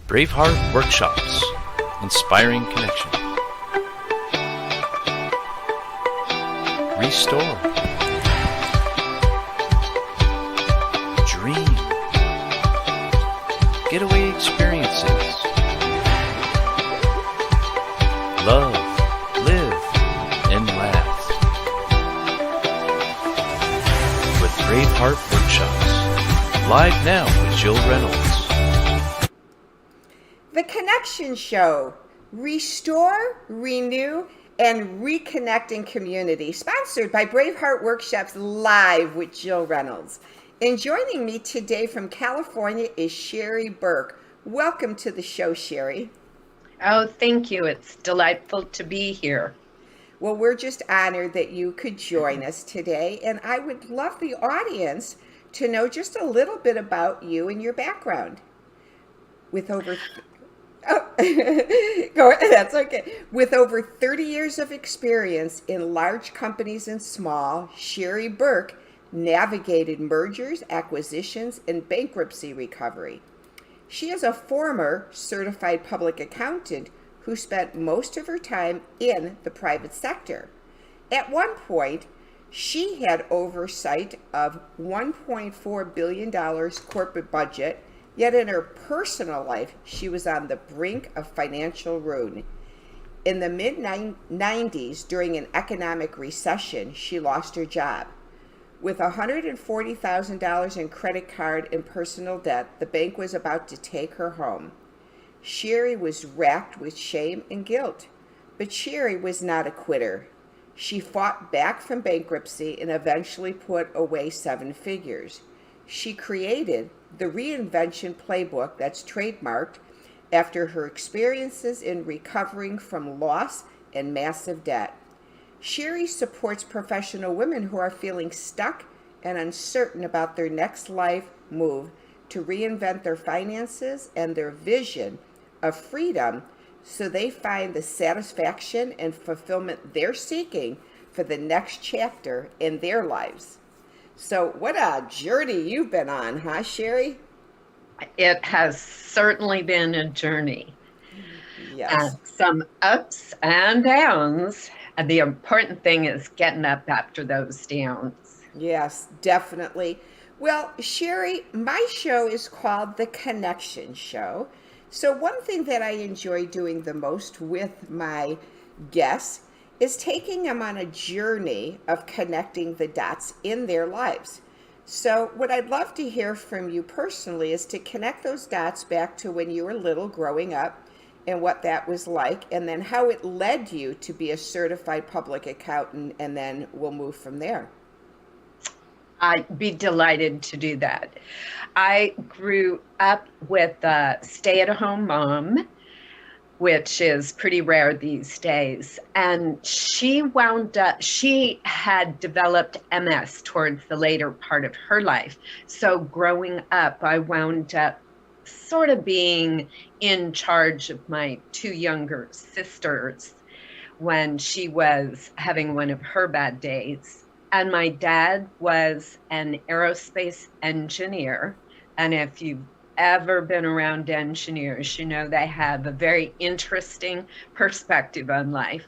Braveheart Workshops, inspiring connection. Restore. Dream. Getaway experiences. Love, live, and laugh. With Braveheart Workshops. Live now with Jill Reynolds. The Connection Show. Restore, renew, and reconnect in community. Sponsored by Braveheart Workshops, live with Jill Reynolds. And joining me today from California is Sheri Berke. Welcome to the show, Sheri. Oh, thank you. It's delightful to be here. Well, we're just honored that you could join us today, and I would love the audience to know just a little bit about you and your background. With over that's okay. With over 30 years of experience in large companies and small, Sheri Berke navigated mergers, acquisitions, and bankruptcy recovery. She is a former certified public accountant who spent most of her time in the private sector. At one point, she had oversight of $1.4 billion corporate budget, yet in her personal life, she was on the brink of financial ruin. In the mid-90s, during an economic recession, she lost her job. With $140,000 in credit card and personal debt, the bank was about to take her home. Sheri was racked with shame and guilt, but Sheri was not a quitter. She fought back from bankruptcy and eventually put away 7 figures. She created the Reinvention Playbook that's trademarked after her experiences in recovering from loss and massive debt. Sheri supports professional women who are feeling stuck and uncertain about their next life move to reinvent their finances and their vision of freedom so they find the satisfaction and fulfillment they're seeking for the next chapter in their lives. So what a journey you've been on, huh, Sheri? It has certainly been a journey. Yes. Some ups and downs. And the important thing is getting up after those downs. Yes, definitely. Well, Sheri, my show is called The Connection Show. So one thing that I enjoy doing the most with my guests is taking them on a journey of connecting the dots in their lives. So what I'd love to hear from you personally is to connect those dots back to when you were little growing up and what that was like, and then how it led you to be a certified public accountant, and then we'll move from there. I'd be delighted to do that. I grew up with a stay-at-home mom, which is pretty rare these days. And she had developed MS towards the later part of her life. So growing up, I wound up sort of being in charge of my 2 younger sisters when she was having one of her bad days. And my dad was an aerospace engineer. And if you've ever been around engineers, you know they have a very interesting perspective on life.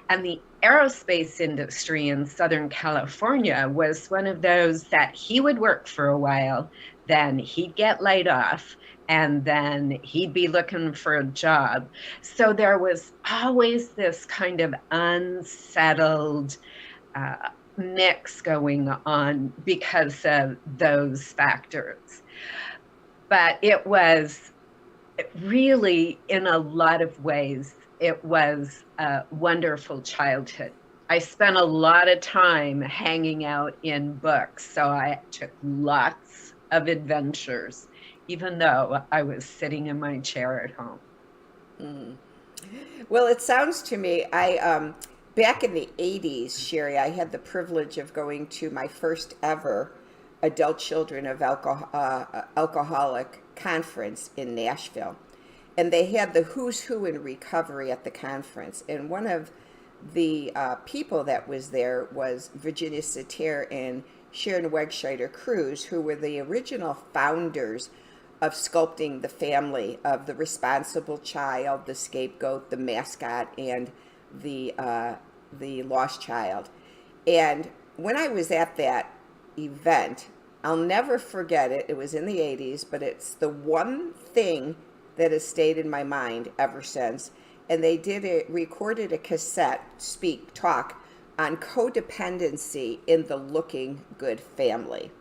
And the aerospace industry in Southern California was one of those that he would work for a while, then he'd get laid off, and then he'd be looking for a job. So there was always this kind of unsettled mix going on because of those factors. But it was really, in a lot of ways, it was a wonderful childhood. I spent a lot of time hanging out in books, so I took lots of adventures, even though I was sitting in my chair at home. Well, it sounds to me, back in the 80s, Sheri, I had the privilege of going to my first ever adult children of alcoholic conference in Nashville. And they had the who's who in recovery at the conference. And one of the people that was there was Virginia Satir and Sharon Wegscheider Cruz, who were the original founders of sculpting the family of the responsible child, the scapegoat, the mascot, and the lost child. And when I was at that event, I'll never forget it. It was in the 80s, but it's the one thing that has stayed in my mind ever since. And they recorded a cassette, talk on codependency in the Looking Good family.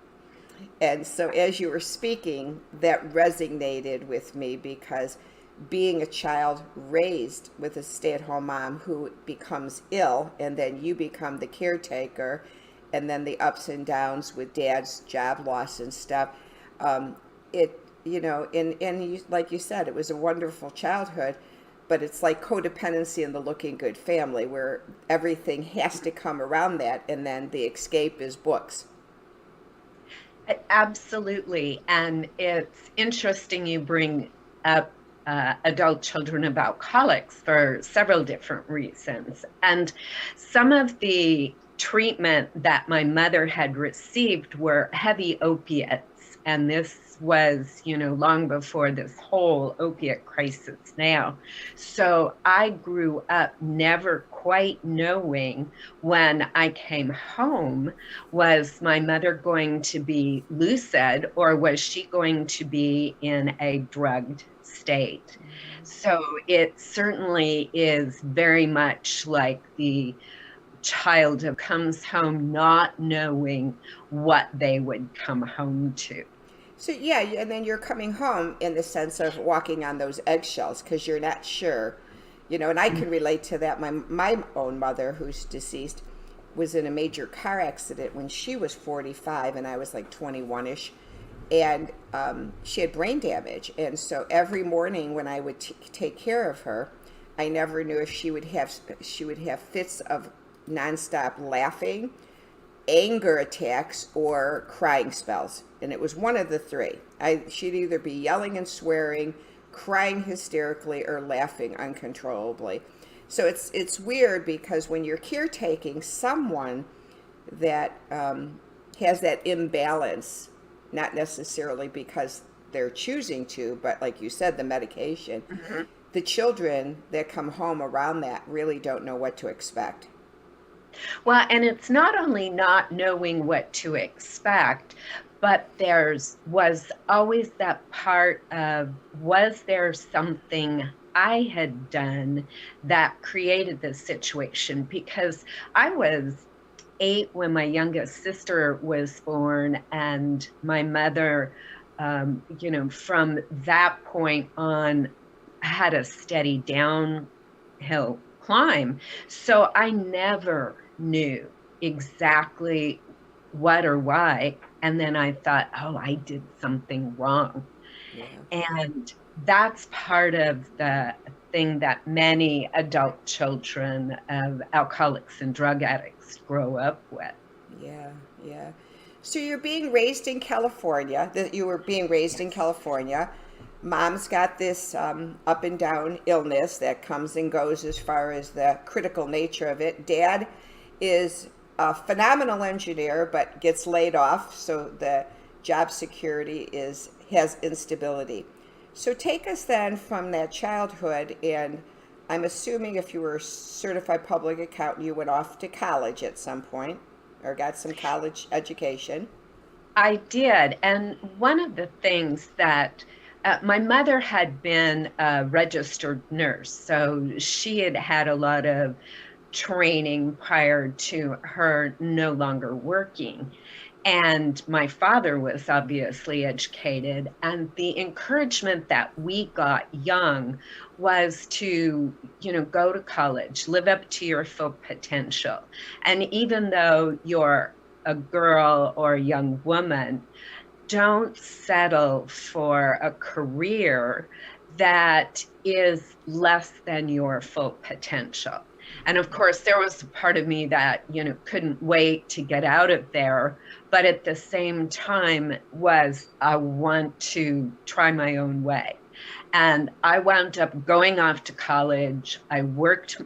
And so as you were speaking, that resonated with me, because being a child raised with a stay-at-home mom who becomes ill, and then you become the caretaker, and then the ups and downs with dad's job loss and stuff, like you said, it was a wonderful childhood, but it's like codependency in the Looking Good family, where everything has to come around that, and then the escape is books. Absolutely. And it's interesting you bring up adult children of alcoholics for several different reasons. And some of the treatment that my mother had received were heavy opiates. And this was, long before this whole opiate crisis now. So I grew up never quite knowing when I came home, was my mother going to be lucid, or was she going to be in a drugged state? So it certainly is very much like the child who comes home not knowing what they would come home to. So yeah, and then you're coming home in the sense of walking on those eggshells, because you're not sure, and I can relate to that. My own mother, who's deceased, was in a major car accident when she was 45 and I was like 21-ish, and she had brain damage. And so every morning when I would take care of her, I never knew if she would have fits of nonstop laughing, anger attacks, or crying spells, and it was one of the three. She'd either be yelling and swearing, crying hysterically, or laughing uncontrollably. So it's weird, because when you're caretaking someone that has that imbalance, not necessarily because they're choosing to, but like you said, the medication, the children that come home around that really don't know what to expect. Well, and it's not only not knowing what to expect, but was always that part of, was there something I had done that created this situation? Because I was 8 when my youngest sister was born, and my mother, from that point on, had a steady downhill climb. So I never knew exactly what or why. And then I thought, oh, I did something wrong. Yeah. And that's part of the thing that many adult children of alcoholics and drug addicts grow up with. Yeah, yeah. So you're being raised in California, you were being raised in California. Mom's got this up and down illness that comes and goes as far as the critical nature of it. Dad is a phenomenal engineer, but gets laid off, so the job security has instability. So take us then from that childhood, and I'm assuming if you were a certified public accountant, you went off to college at some point, or got some college education. I did, and one of the things that my mother had been a registered nurse, so she had had a lot of training prior to her no longer working. And my father was obviously educated, and the encouragement that we got young was to, go to college, live up to your full potential. And even though you're a girl or a young woman, don't settle for a career that is less than your full potential. And of course, there was a part of me that, couldn't wait to get out of there. But at the same time I want to try my own way. And I wound up going off to college. I worked.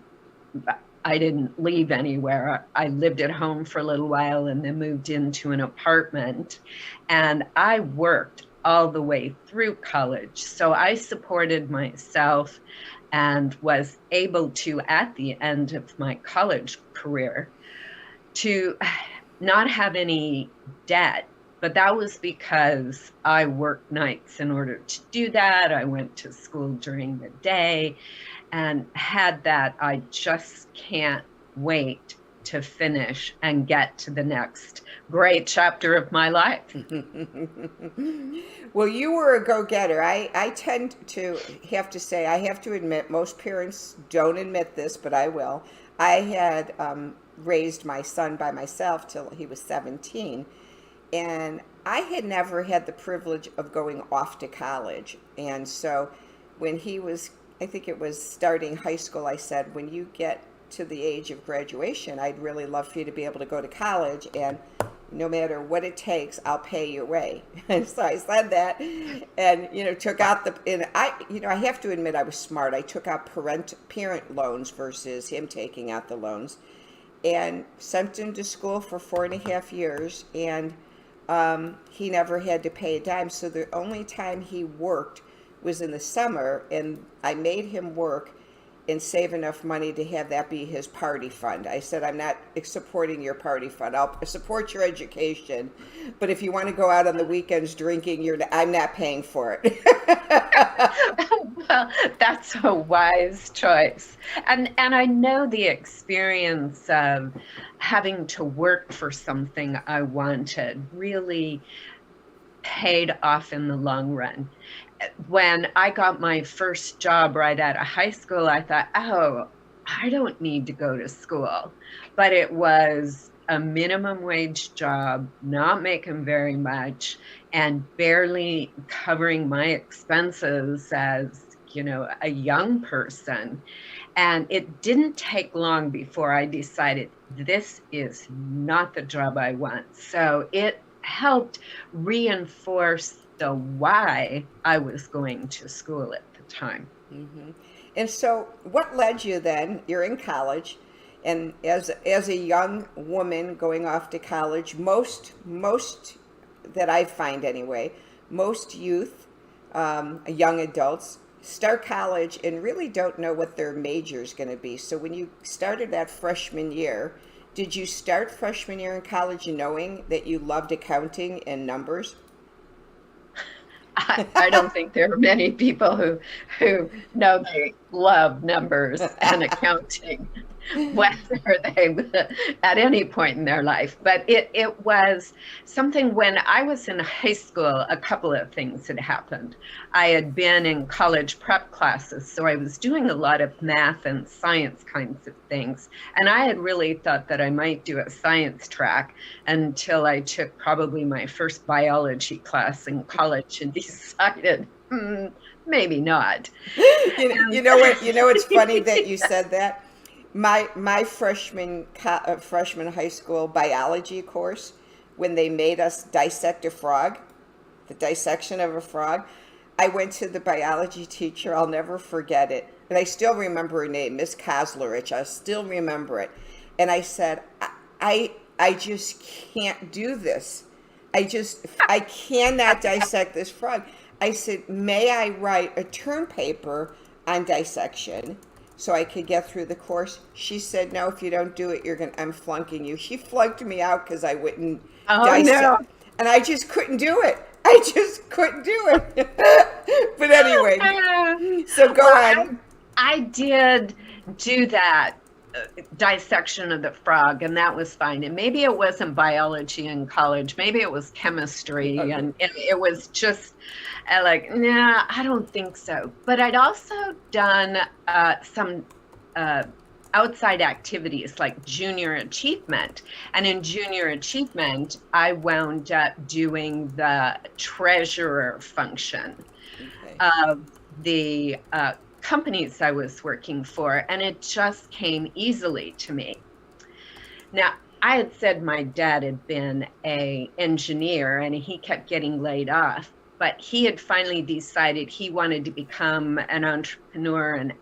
I didn't leave anywhere. I lived at home for a little while and then moved into an apartment. And I worked all the way through college. So I supported myself and was able to, at the end of my college career, to not have any debt. But that was because I worked nights in order to do that. I went to school during the day and had that I just can't wait to finish and get to the next great chapter of my life. Well, you were a go-getter. I tend to have to say, I have to admit, most parents don't admit this, but I will. I had raised my son by myself till he was 17, and I had never had the privilege of going off to college. And so when he was, I think it was starting high school, I said, when you get to the age of graduation, I'd really love for you to be able to go to college, and no matter what it takes, I'll pay your way. And so I said that, and took out and I have to admit I was smart. I took out parent loans versus him taking out the loans, and sent him to school for 4.5 years, and he never had to pay a dime. So the only time he worked was in the summer, and I made him work and save enough money to have that be his party fund. I said, I'm not supporting your party fund. I'll support your education, but if you want to go out on the weekends drinking, I'm not paying for it. Well, that's a wise choice. And I know the experience of having to work for something I wanted really paid off in the long run. When I got my first job right out of high school, I thought, oh, I don't need to go to school. But it was a minimum wage job, not making very much, and barely covering my expenses as, a young person. And it didn't take long before I decided this is not the job I want. So it helped reinforce the why I was going to school at the time. Mm-hmm. And so what led you then? You're in college, and as a young woman going off to college, most that I find anyway, most youth, young adults, start college and really don't know what their major is going to be. So when you started that freshman year, did you start freshman year in college knowing that you loved accounting and numbers? I don't think there are many people who know they love numbers and accounting, whether they at any point in their life. But it was something. When I was in high school, a couple of things had happened. I had been in college prep classes, so I was doing a lot of math and science kinds of things. And I had really thought that I might do a science track until I took probably my first biology class in college and decided, maybe not. You know what? It's funny that you said that. My freshman high school biology course, when they made us dissect a frog, the dissection of a frog, I went to the biology teacher. I'll never forget it. And I still remember her name, Miss Koslerich. I still remember it. And I said, I just can't do this. I cannot dissect this frog. I said, may I write a term paper on dissection so I could get through the course? She said, no, if you don't do it, I'm flunking you. She flunked me out because I wouldn't dissect. No. And I just couldn't do it. I just couldn't do it. But anyway, so go on. I did do that dissection of the frog, and that was fine. And maybe it wasn't biology in college. Maybe it was chemistry. Okay. And it was just like, nah, I don't think so. But I'd also done some outside activities like junior achievement. And in junior achievement, I wound up doing the treasurer function of the companies I was working for, and it just came easily to me. Now, I had said my dad had been an engineer and he kept getting laid off, but he had finally decided he wanted to become an entrepreneur and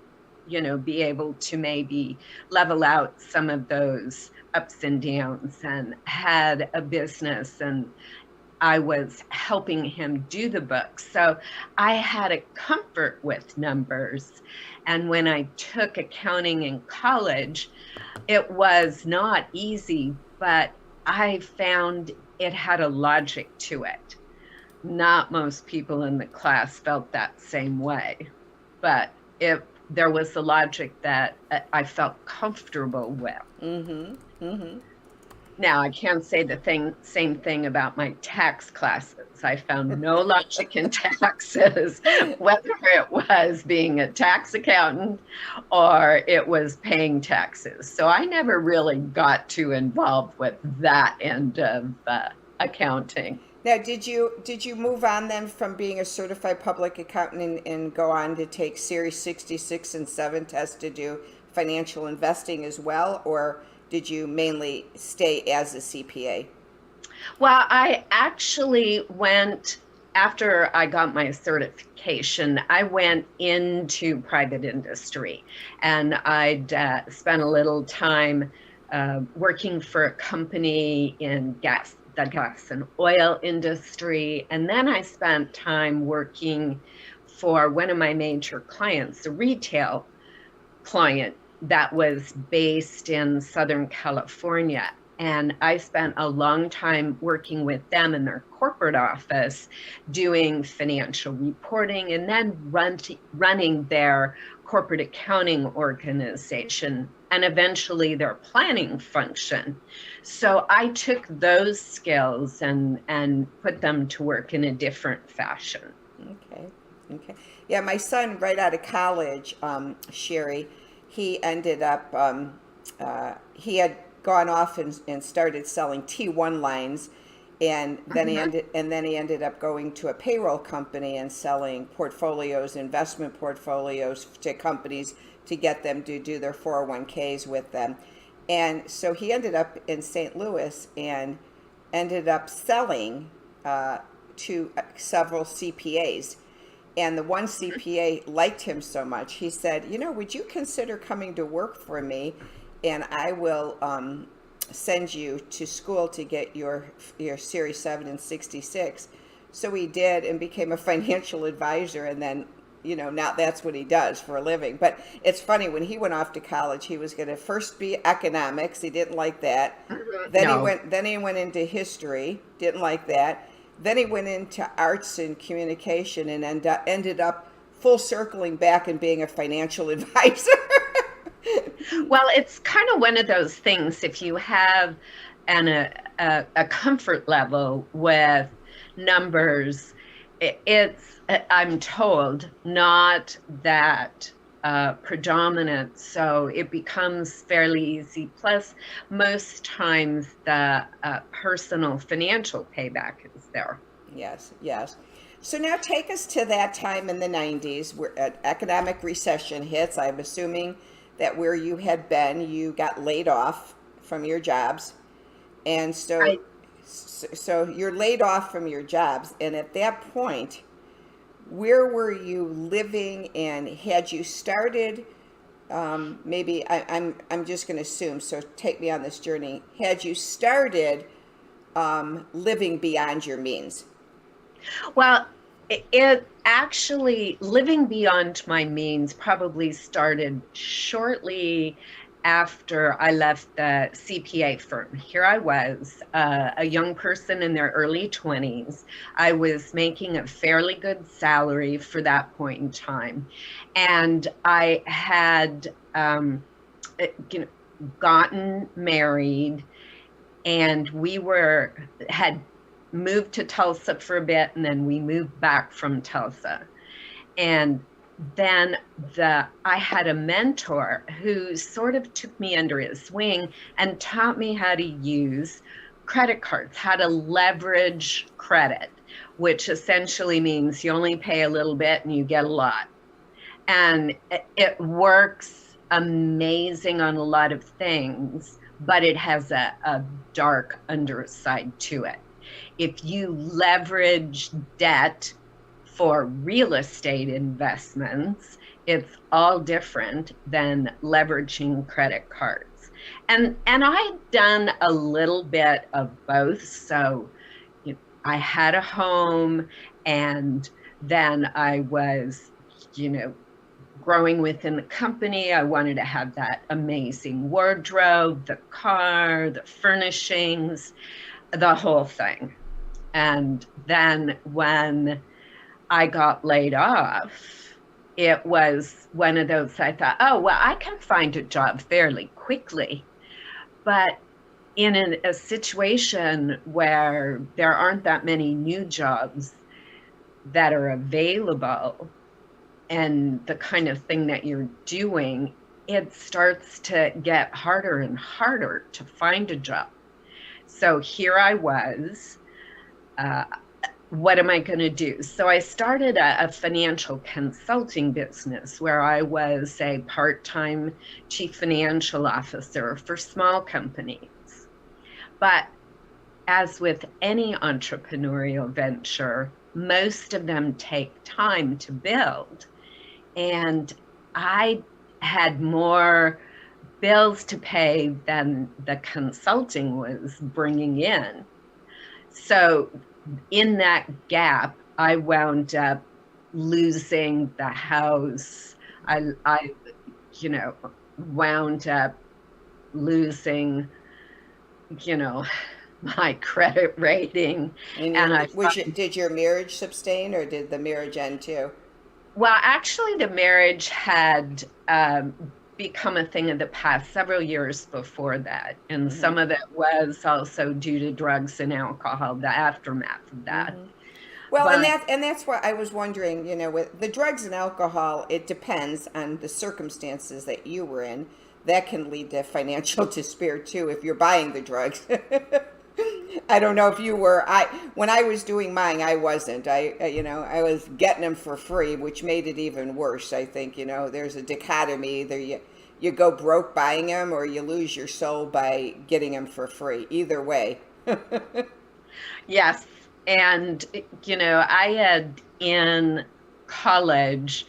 be able to maybe level out some of those ups and downs, and had a business and I was helping him do the book. So I had a comfort with numbers. And when I took accounting in college, it was not easy, but I found it had a logic to it. Not most people in the class felt that same way, but there was a logic that I felt comfortable with. Mm-hmm. Mm-hmm. Now, I can't say the same thing about my tax classes. I found no logic in taxes, whether it was being a tax accountant or it was paying taxes. So I never really got too involved with that end of accounting. Now, did you move on then from being a certified public accountant and go on to take Series 66 and 7 tests to do financial investing as well, or did you mainly stay as a CPA? Well, I actually went, after I got my certification, I went into private industry, and I'd spent a little time working for a company in the gas and oil industry. And then I spent time working for one of my major clients, a retail client that was based in Southern California. And I spent a long time working with them in their corporate office, doing financial reporting, and then running their corporate accounting organization, and eventually their planning function. So I took those skills and put them to work in a different fashion. Okay. Yeah, my son, right out of college, Sheri, he ended up, he had gone off and started selling T1 lines, and then he ended up going to a payroll company and selling portfolios, investment portfolios to companies to get them to do their 401ks with them. And so he ended up in St. Louis and ended up selling to several CPAs. And the one CPA liked him so much, he said, would you consider coming to work for me, and I will send you to school to get your Series 7 and 66. So he did, and became a financial advisor, and then now that's what he does for a living. But it's funny, when he went off to college, he was going to first be economics. He didn't like that. Then he went into history. Didn't like that. Then he went into arts and communication, and ended up full circling back and being a financial advisor. Well, it's kind of one of those things. If you have a comfort level with numbers, it's, I'm told, not that predominant, so it becomes fairly easy. Plus, most times the personal financial payback is there. Yes. So now take us to that time in the 90s where an economic recession hits. I'm assuming that where you had been, you got laid off from your jobs. And so you're laid off from your jobs. And at that point, where were you living, and had you started, maybe I'm just going to assume, so take me on this journey. Had you started living beyond your means? Well, it actually, living beyond my means probably started shortly after I left the CPA firm. Here I was, a young person in their early 20s. I was making a fairly good salary for that point in time. And I had gotten married, and we had moved to Tulsa for a bit, and then we moved back from Tulsa. And then I had a mentor who sort of took me under his wing and taught me how to use credit cards, how to leverage credit, which essentially means you only pay a little bit and you get a lot. And it works amazing on a lot of things, but it has a dark underside to it. If you leverage debt for real estate investments, it's all different than leveraging credit cards. And I've done a little bit of both. So I had a home, and then I was, you know, growing within the company. I wanted to have that amazing wardrobe, the car, the furnishings, the whole thing. And then when I got laid off, it was one of those I thought, oh, well, I can find a job fairly quickly. But in a situation where there aren't that many new jobs that are available and the kind of thing that you're doing, it starts to get harder and harder to find a job. So here I was. What am I going to do? So I started a financial consulting business where I was a part-time chief financial officer for small companies. But as with any entrepreneurial venture, most of them take time to build. And I had more bills to pay than the consulting was bringing in. So in that gap, I wound up losing the house. I wound up losing, my credit rating. Did your marriage sustain, or did the marriage end too? Well, actually, the marriage had become a thing of the past several years before that. And some of it was also due to drugs and alcohol, the aftermath of that. Well, and that's why I was wondering, with the drugs and alcohol, it depends on the circumstances that you were in. That can lead to financial despair too if you're buying the drugs. I don't know if you were. When I was doing mine, I wasn't. I was getting them for free, which made it even worse. I think there's a dichotomy. Either you go broke buying them, or you lose your soul by getting them for free. Either way. Yes, and I had in college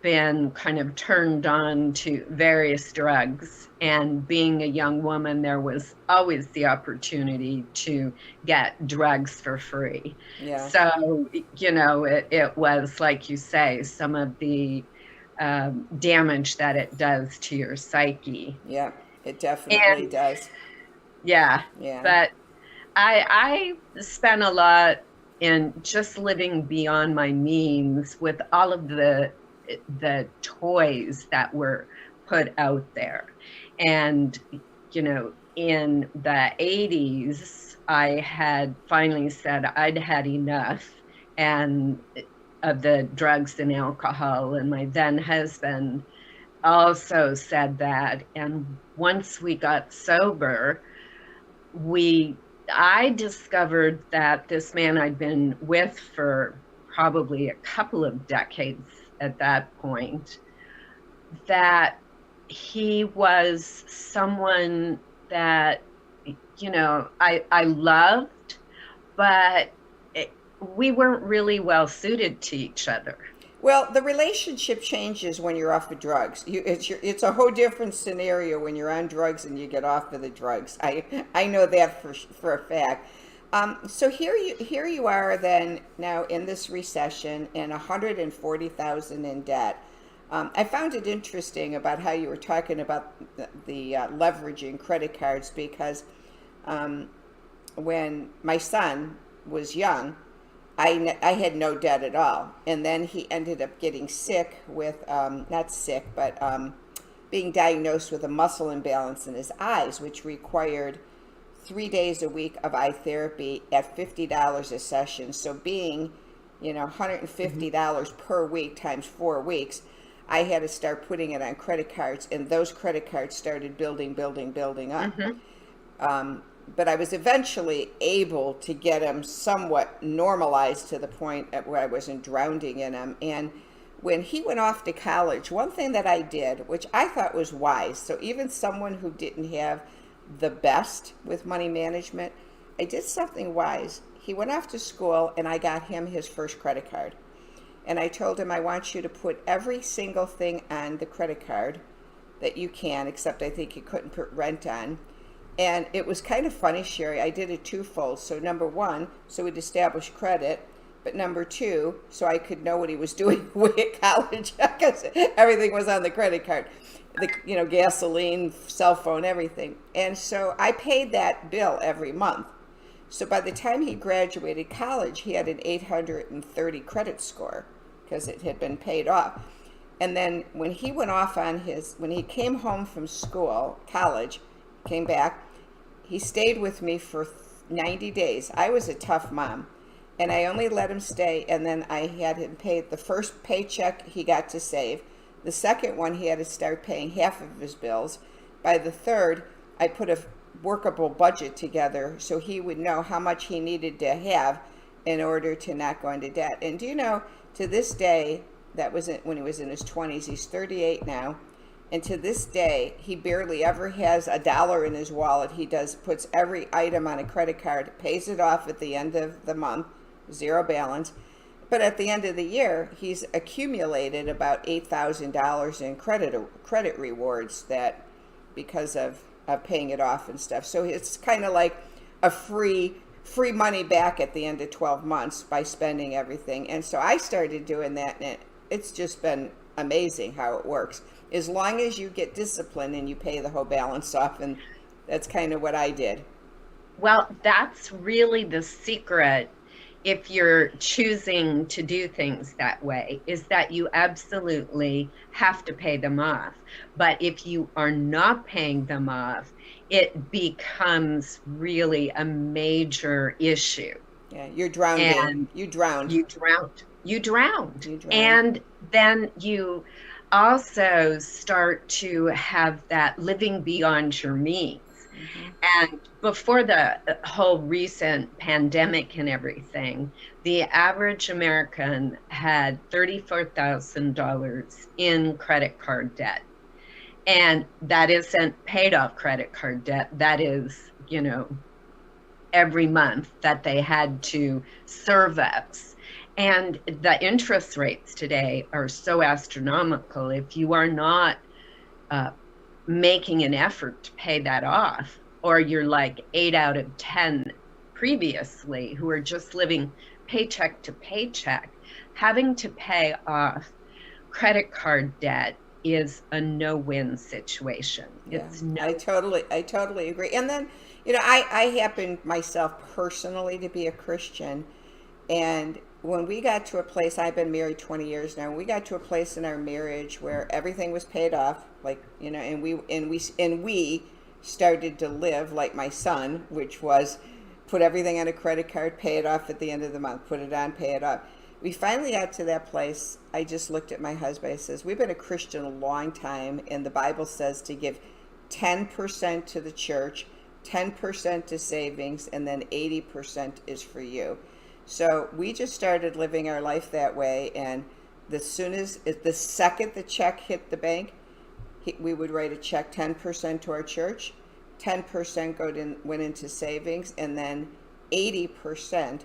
been kind of turned on to various drugs, and being a young woman, there was always the opportunity to get drugs for free. Yeah. So it was, like you say, some of the damage that it does to your psyche. Yeah, it definitely does. Yeah. But I spent a lot in just living beyond my means with all of the toys that were put out there. And, in the 80s, I had finally said I'd had enough of the drugs and alcohol. And my then husband also said that. And once we got sober, I discovered that this man I'd been with for probably a couple of decades at that point, that he was someone that, I loved, but we weren't really well suited to each other. Well, the relationship changes when you're off of drugs. It's a whole different scenario when you're on drugs and you get off of the drugs. I know that for a fact. So here you are then now in this recession and 140,000 in debt. I found it interesting about how you were talking about the leveraging credit cards, because when my son was young, I had no debt at all. And then he ended up getting sick with, not sick, but being diagnosed with a muscle imbalance in his eyes, which required 3 days a week of eye therapy at $50 a session. So being, $150 per week times 4 weeks, I had to start putting it on credit cards, and those credit cards started building up. But I was eventually able to get them somewhat normalized to the point at where I wasn't drowning in them. And when he went off to college, one thing that I did, which I thought was wise, so even someone who didn't have the best with money management, I did something wise. He went off to school, and I got him his first credit card. And I told him, I want you to put every single thing on the credit card that you can, except I think you couldn't put rent on. And it was kind of funny, Sheri. I did it twofold. So number one, so we'd establish credit. But number two, so I could know what he was doing at college, because everything was on the credit card, gasoline, cell phone, everything. And so I paid that bill every month. So by the time he graduated college, he had an 830 credit score because it had been paid off. And then when he went off on when he came home from school, college, came back, he stayed with me for 90 days. I was a tough mom, and I only let him stay, and then I had him pay the first paycheck he got to save. The second one, he had to start paying half of his bills. By the third, I put a workable budget together so he would know how much he needed to have in order to not go into debt. And do you know, to this day, that was when he was in his 20s, he's 38 now, and to this day, he barely ever has a dollar in his wallet. He puts every item on a credit card, pays it off at the end of the month, zero balance. But at the end of the year, he's accumulated about $8,000 in credit rewards that because of paying it off and stuff. So it's kind of like a free money back at the end of 12 months by spending everything. And so I started doing that, and it's just been amazing how it works. As long as you get disciplined and you pay the whole balance off, and that's kind of what I did. Well, that's really the secret, if you're choosing to do things that way, is that you absolutely have to pay them off. But if you are not paying them off, it becomes really a major issue. Yeah, you're drowned. And you drowned. You drowned. And then you also start to have that living beyond your means. Mm-hmm. And before the whole recent pandemic and everything, the average American had $34,000 in credit card debt. And that isn't paid off credit card debt. That is, every month that they had to service. And the interest rates today are so astronomical. If you are not making an effort to pay that off, or you're like 8 out of 10 previously who are just living paycheck to paycheck, having to pay off credit card debt is a no-win situation. Yeah, I totally agree. And then, I happen myself personally to be a Christian, and when we got to a place, I've been married 20 years now, we got to a place in our marriage where everything was paid off, and we started to live like my son, which was put everything on a credit card, pay it off at the end of the month, put it on, pay it off. We finally got to that place. I just looked at my husband. I says, we've been a Christian a long time, and the Bible says to give 10% to the church, 10% to savings, and then 80% is for you. So we just started living our life that way, and the second the check hit the bank, we would write a check 10% to our church, 10% went into savings, and then 80%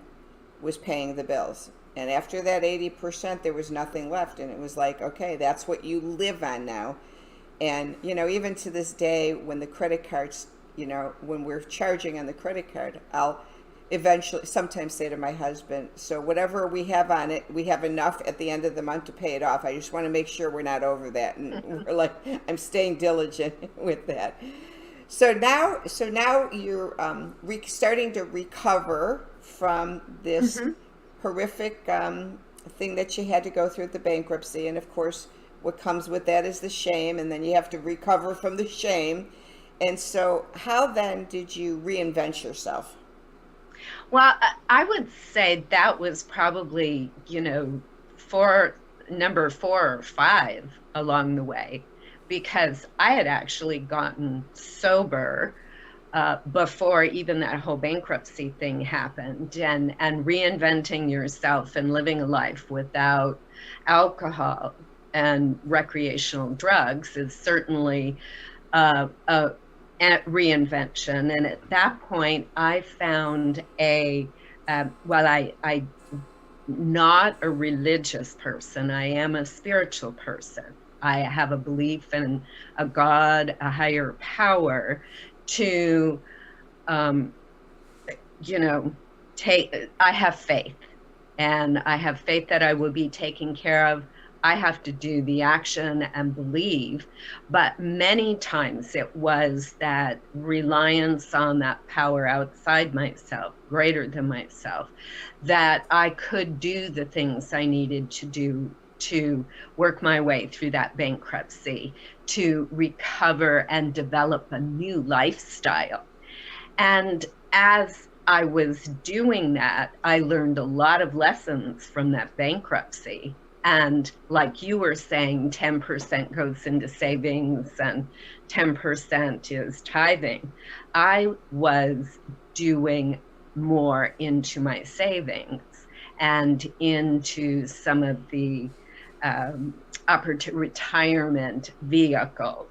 was paying the bills. And after that 80%, there was nothing left. And it was like, okay, that's what you live on now. And, even to this day, when the credit cards, when we're charging on the credit card, I'll eventually sometimes say to my husband, so whatever we have on it, we have enough at the end of the month to pay it off. I just want to make sure we're not over that. And we're like, I'm staying diligent with that. So now you're starting to recover from this horrific thing that you had to go through at the bankruptcy. And of course, what comes with that is the shame, and then you have to recover from the shame. And so how then did you reinvent yourself? Well, I would say that was probably, number 4 or 5 along the way, because I had actually gotten sober before even that whole bankruptcy thing happened, and reinventing yourself and living a life without alcohol and recreational drugs is certainly a reinvention. And at that point, I found I'm not a religious person. I am a spiritual person. I have a belief in a God, a higher power, to, you know, I have faith, and I have faith that I will be taken care of. I have to do the action and believe. But many times it was that reliance on that power outside myself, greater than myself, that I could do the things I needed to do to work my way through that bankruptcy, to recover and develop a new lifestyle. And as I was doing that, I learned a lot of lessons from that bankruptcy. And like you were saying, 10% goes into savings and 10% is tithing. I was doing more into my savings and into some of the retirement vehicles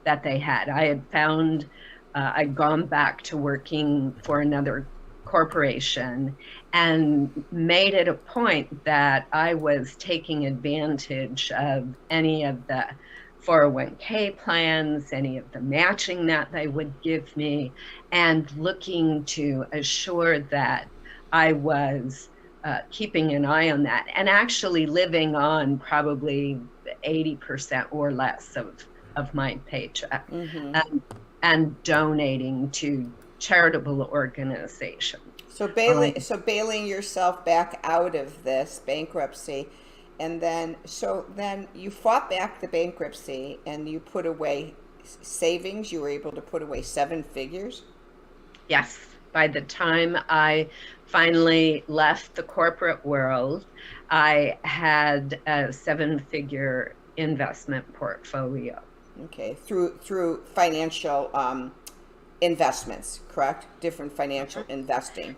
that they had. I had found I'd gone back to working for another corporation and made it a point that I was taking advantage of any of the 401k plans, any of the matching that they would give me, and looking to assure that I was keeping an eye on that, and actually living on probably 80% or less of my paycheck, and donating to charitable organizations. So bailing yourself back out of this bankruptcy, and then you fought back the bankruptcy and you put away savings. You were able to put away 7 figures. Yes. By the time I finally left the corporate world, I had a 7-figure investment portfolio. Okay, through financial investments, correct? Different financial investing.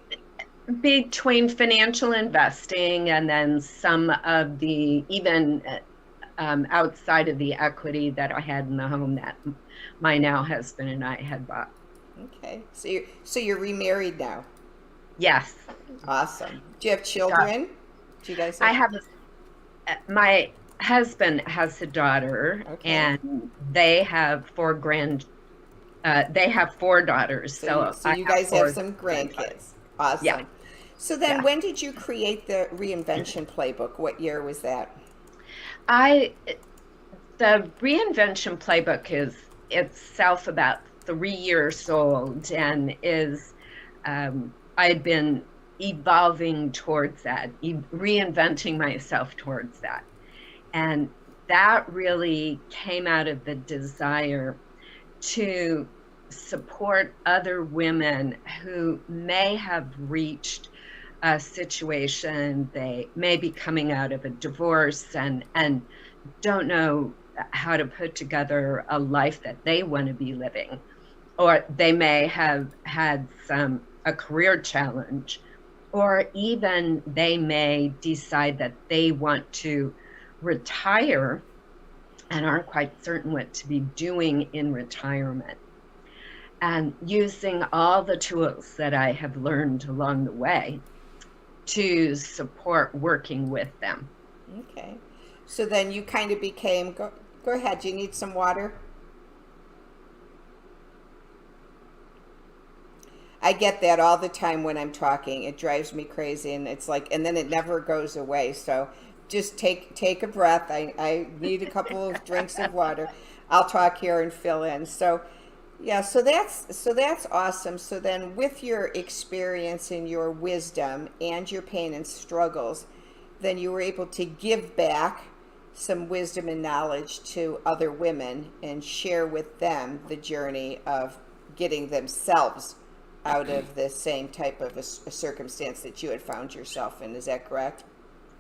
Between financial investing and then some of the even outside of the equity that I had in the home that my now husband and I had bought. Okay, so you're remarried now. Yes. Awesome. Do you have children? Do you guys? I have. My husband has a daughter, okay. And they have 4 they have 4 daughters. So you guys have some grandkids. Awesome. Yeah. So then, when did you create the Reinvention Playbook? What year was that? The Reinvention Playbook is itself about 3 years old, and is I'd been evolving towards that, reinventing myself towards that. And that really came out of the desire to support other women who may have reached a situation, they may be coming out of a divorce and don't know how to put together a life that they want to be living, or they may have had a career challenge, or even they may decide that they want to retire and aren't quite certain what to be doing in retirement. And using all the tools that I have learned along the way to support working with them. Okay. So then you kind of became, go ahead, do you need some water? I get that all the time when I'm talking. It drives me crazy, and it's like, and then it never goes away. So just take a breath. I need a couple of drinks of water. I'll talk here and fill in. So yeah, so that's awesome. So then with your experience and your wisdom and your pain and struggles, then you were able to give back some wisdom and knowledge to other women and share with them the journey of getting themselves out of the same type of a circumstance that you had found yourself in. Is that correct?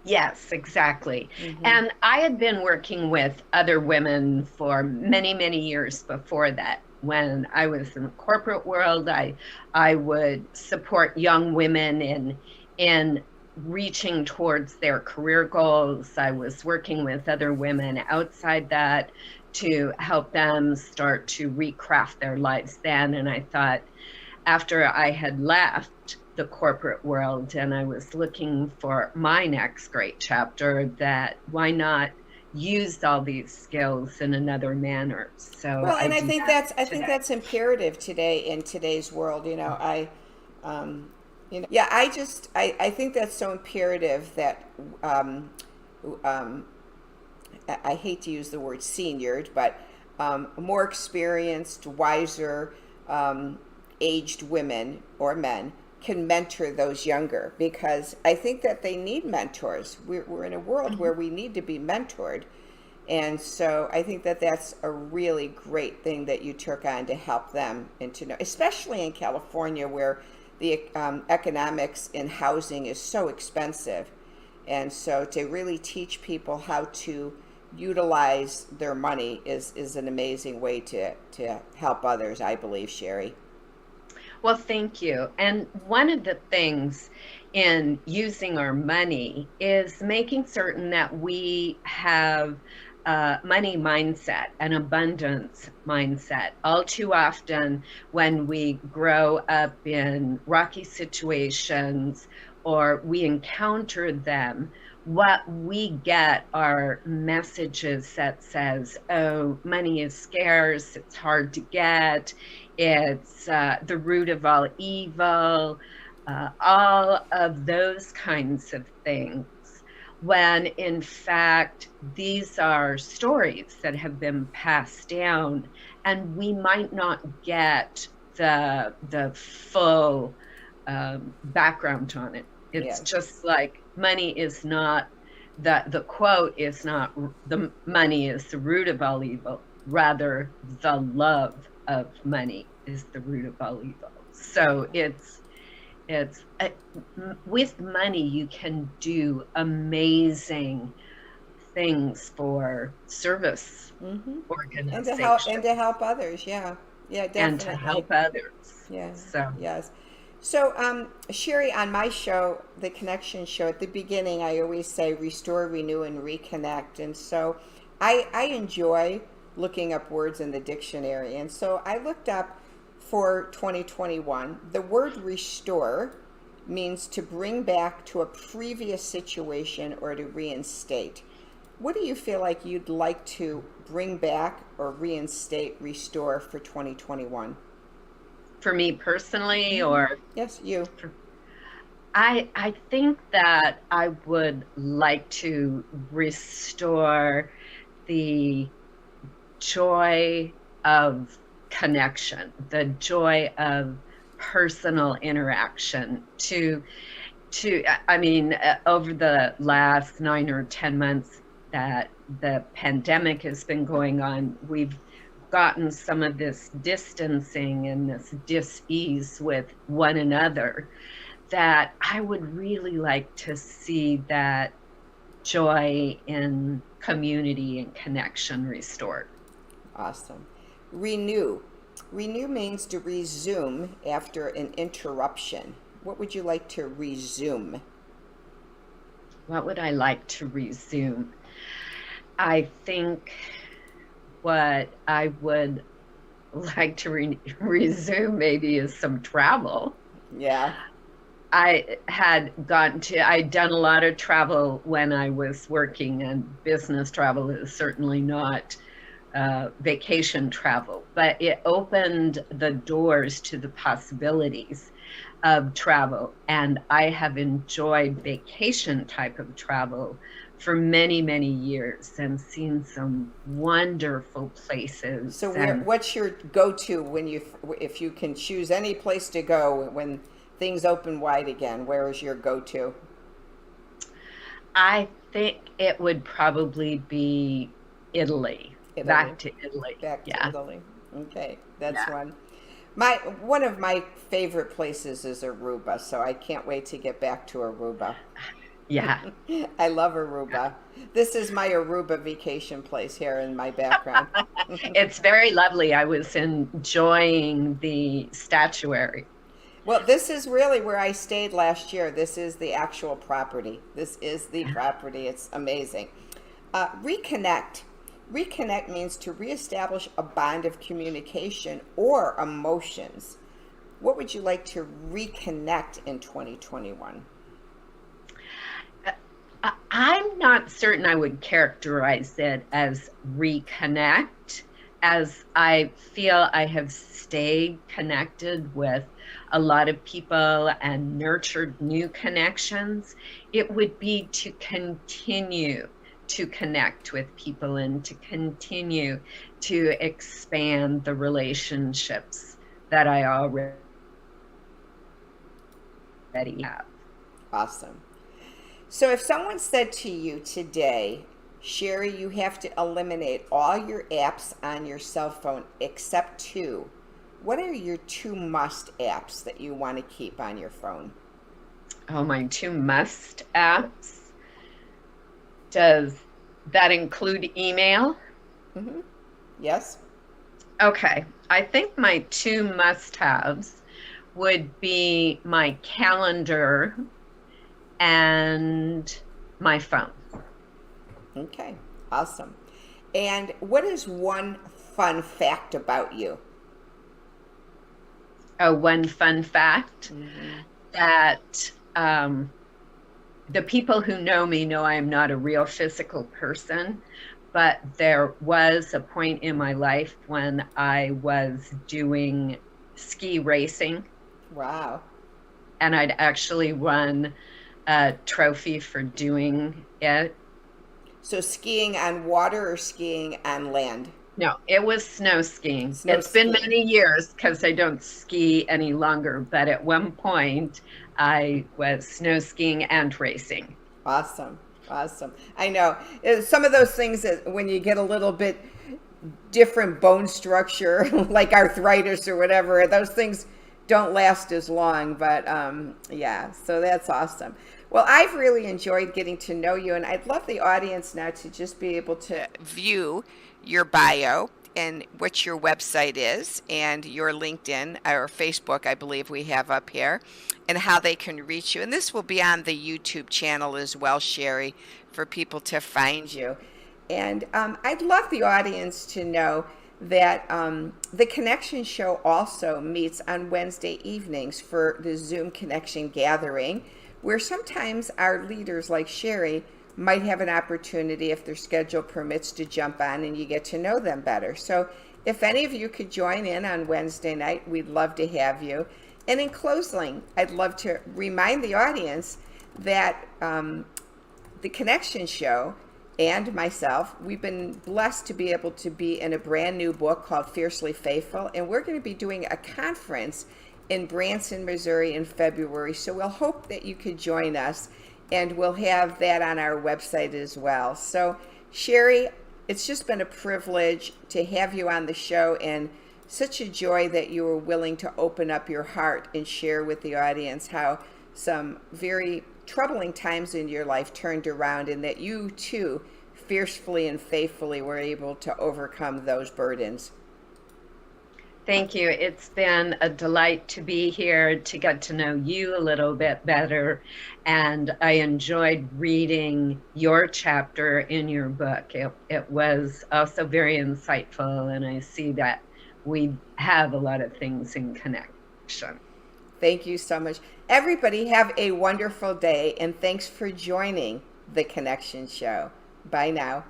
Yes, exactly. And I had been working with other women for many, many years before that. When I was in the corporate world, I would support young women in reaching towards their career goals. I was working with other women outside that to help them start to recraft their lives then. And I thought, after I had left the corporate world and I was looking for my next great chapter, that why not use all these skills in another manner. So Well, I and I do think that I think today. that's imperative today in today's world. Um, yeah, I think that's so imperative that um, um, I hate to use the word seniored, but more experienced, wiser, um, aged women or men can mentor those younger, because I think that they need mentors. We're in a world Mhm. where we need to be mentored. And so I think that that's a really great thing that you took on to help them and to know, especially in California where the economics in housing is so expensive. And so to really teach people how to utilize their money is an amazing way to help others, I believe, Sheri. Well, thank you. And one of the things in using our money is making certain that we have a money mindset, an abundance mindset. All too often, when we grow up in rocky situations or we encounter them, what we get are messages that says, oh, money is scarce, it's hard to get, it's the root of all evil, all of those kinds of things. When in fact, these are stories that have been passed down, and we might not get the full background on it. It's Yes. just like money is not the quote is not the money is the root of all evil, rather the love of money is the root of all evil. So it's with money you can do amazing things for service Mm-hmm. And organizations to help others, yeah, yeah, and to definitely. help others. Yeah, So yes. So, Sheri, on my show, the Connection Show, at the beginning, I always say restore, renew, and reconnect. And so I enjoy looking up words in the dictionary. And so I looked up for 2021, the word restore means to bring back to a previous situation or to reinstate. What do you feel like you'd like to bring back or reinstate, restore for 2021? for me personally, Mm-hmm. or Yes, you. for, I think that I would like to restore the joy of connection, the joy of personal interaction to I mean over the last 9 or 10 months that the pandemic has been going on, we've gotten some of this distancing and this dis-ease with one another, that I would really like to see that joy in community and connection restored. Awesome. Renew. Renew means to resume after an interruption. What would you like to resume? What would I like to resume? I think what I would like to resume maybe is some travel. Yeah. I'd done a lot of travel when I was working, and business travel is certainly not vacation travel, but it opened the doors to the possibilities of travel. And I have enjoyed vacation type of travel for many, many years and seen some wonderful places. So And what's your go-to when if you can choose any place to go when things open wide again, where is your go-to? I think it would probably be Italy, Italy. back to Italy. Back to Yeah, Italy. Okay, that's yeah. one. One of my favorite places is Aruba, so I can't wait to get back to Aruba. Yeah. I love Aruba. This is my Aruba vacation place here in my background. It's very lovely. I was enjoying the statuary. Well, this is really where I stayed last year. This is the actual property. This is the property. It's amazing. Reconnect. Reconnect means to reestablish a bond of communication or emotions. What would you like to reconnect in 2021? I'm not certain I would characterize it as reconnect, as I feel I have stayed connected with a lot of people and nurtured new connections. It would be to continue to connect with people and to continue to expand the relationships that I already have. Awesome. So if someone said to you today, Sheri, you have to eliminate all your apps on your cell phone except two, what are your two must apps that you want to keep on your phone? Oh, my two must apps. Does that include email? Mm-hmm. Yes. Okay. I think my two must-haves would be my calendar and my phone. Okay. Awesome. And what is one fun fact about you? Oh, one fun fact Mm-hmm. that the people who know me know I am not a real physical person, but there was a point in my life when I was doing ski racing, Wow. and I'd actually won a trophy for doing it. So skiing on water or skiing on land? No, it was snow skiing. Snow It's been skiing. many years because I don't ski any longer, but at one point I was snow skiing and racing. Awesome. Awesome. I know. Some of those things that when you get a little bit different bone structure, like arthritis or whatever, those things don't last as long. But yeah, so that's awesome. Well, I've really enjoyed getting to know you, and I'd love the audience now to just be able to view your bio and what your website is and your LinkedIn or Facebook, I believe we have up here, and how they can reach you. And this will be on the YouTube channel as well, Sheri, for people to find you. And I'd love the audience to know that the Connection Show also meets on Wednesday evenings for the Zoom Connection Gathering, where sometimes our leaders like Sheri might have an opportunity, if their schedule permits, to jump on and you get to know them better. So if any of you could join in on Wednesday night, we'd love to have you. And in closing, I'd love to remind the audience that the Connection Show and myself, we've been blessed to be able to be in a brand new book called Fiercely Faithful, and we're going to be doing a conference in Branson, Missouri in February. So we'll hope that you could join us, and we'll have that on our website as well. So Sheri, it's just been a privilege to have you on the show, and such a joy that you were willing to open up your heart and share with the audience how some very troubling times in your life turned around, and that you too fiercely and faithfully were able to overcome those burdens. Thank you. It's been a delight to be here, to get to know you a little bit better. And I enjoyed reading your chapter in your book. It was also very insightful, and I see that we have a lot of things in connection. Thank you so much. Everybody have a wonderful day, and thanks for joining the Connection Show. Bye now.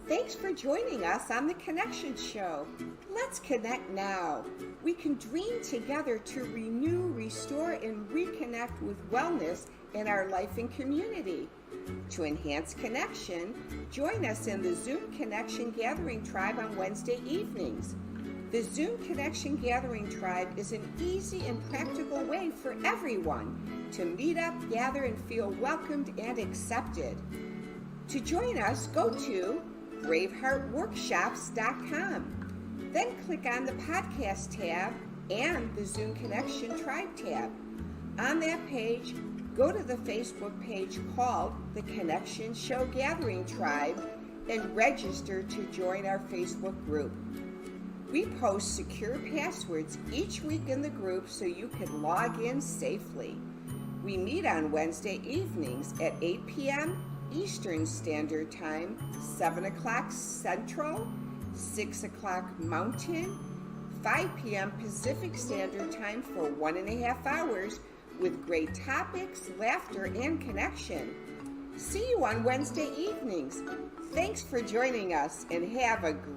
Thanks for joining us on the Connection Show. Let's connect now. We can dream together to renew, restore, and reconnect with wellness in our life and community. To enhance connection, join us in the Zoom Connection Gathering Tribe on Wednesday evenings. The Zoom Connection Gathering Tribe is an easy and practical way for everyone to meet up, gather, and feel welcomed and accepted. To join us, go to braveheartworkshops.com. Then click on the podcast tab and the Zoom Connection Tribe tab. On that page, go to the Facebook page called the Connection Show Gathering Tribe and register to join our Facebook group. We post secure passwords each week in the group so you can log in safely. We meet on Wednesday evenings at 8 p.m. Eastern Standard Time, 7 o'clock Central, 6 o'clock Mountain, 5 p.m. Pacific Standard Time for 1.5 hours with great topics, laughter, and connection. See you on Wednesday evenings. Thanks for joining us and have a great